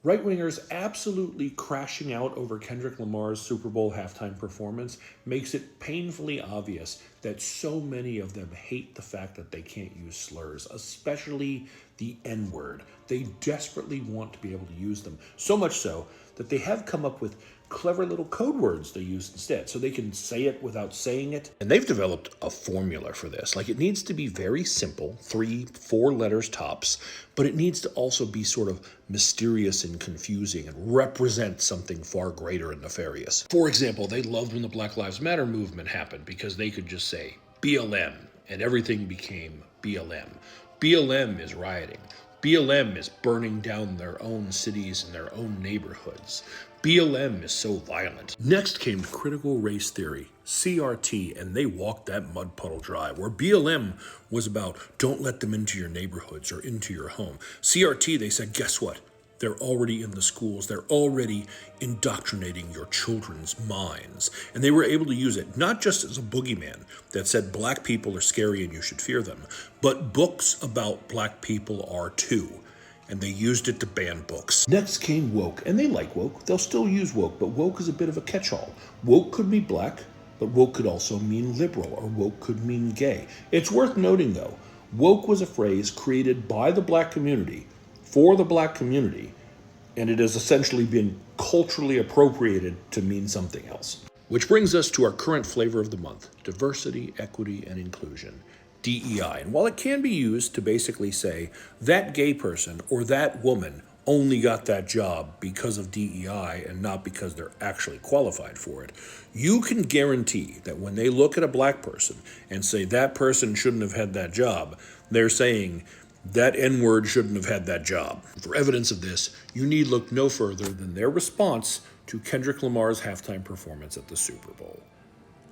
Right-wingers absolutely crashing out over Kendrick Lamar's Super Bowl halftime performance makes it painfully obvious that so many of them hate the fact that they can't use slurs, especially the N-word. They desperately want to be able to use them, so much so that they have come up with clever little code words they use instead, so they can say it without saying it. And they've developed a formula for this. Like, it needs to be very simple, 3-4 letters tops, but it needs to also be sort of mysterious and confusing and represent something far greater and nefarious. For example, they loved when the Black Lives Matter movement happened because they could just say BLM and everything became BLM. BLM is rioting. BLM is burning down their own cities and their own neighborhoods. BLM is so violent. Next came critical race theory, CRT, and they walked that mud puddle dry, where BLM was about don't let them into your neighborhoods or into your home. CRT, they said, guess what? They're already in the schools. They're already indoctrinating your children's minds. And they were able to use it not just as a boogeyman that said black people are scary and you should fear them, but books about black people are too. And they used it to ban books. Next came woke, and they like woke. They'll still use woke, but woke is a bit of a catch-all. Woke could be black, but woke could also mean liberal, or woke could mean gay. It's worth noting, though, woke was a phrase created by the black community for the black community, and it has essentially been culturally appropriated to mean something else. Which brings us to our current flavor of the month, diversity, equity, and inclusion, DEI. And while it can be used to basically say that gay person or that woman only got that job because of DEI and not because they're actually qualified for it, you can guarantee that when they look at a black person and say that person shouldn't have had that job, they're saying that N-word shouldn't have had that job. For evidence of this, you need look no further than their response to Kendrick Lamar's halftime performance at the Super Bowl.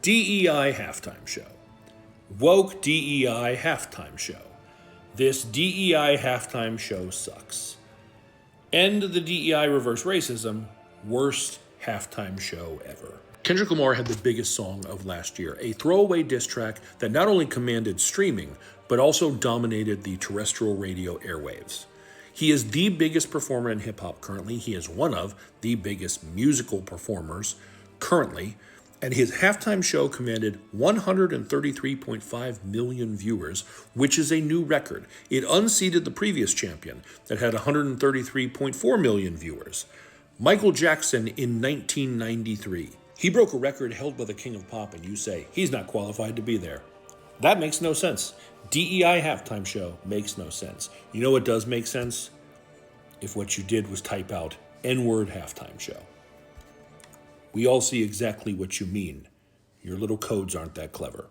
DEI halftime show. Woke DEI halftime show. This DEI halftime show sucks. End of the DEI reverse racism. Worst halftime show ever. Kendrick Lamar had the biggest song of last year, a throwaway diss track that not only commanded streaming, but also dominated the terrestrial radio airwaves. He is the biggest performer in hip-hop currently. He is one of the biggest musical performers currently, and his halftime show commanded 133.5 million viewers, which is a new record. It unseated the previous champion that had 133.4 million viewers, Michael Jackson in 1993. He broke a record held by the King of Pop, and you say, he's not qualified to be there. That makes no sense. DEI halftime show makes no sense. You know what does make sense? If what you did was type out N-word halftime show. We all see exactly what you mean. Your little codes aren't that clever.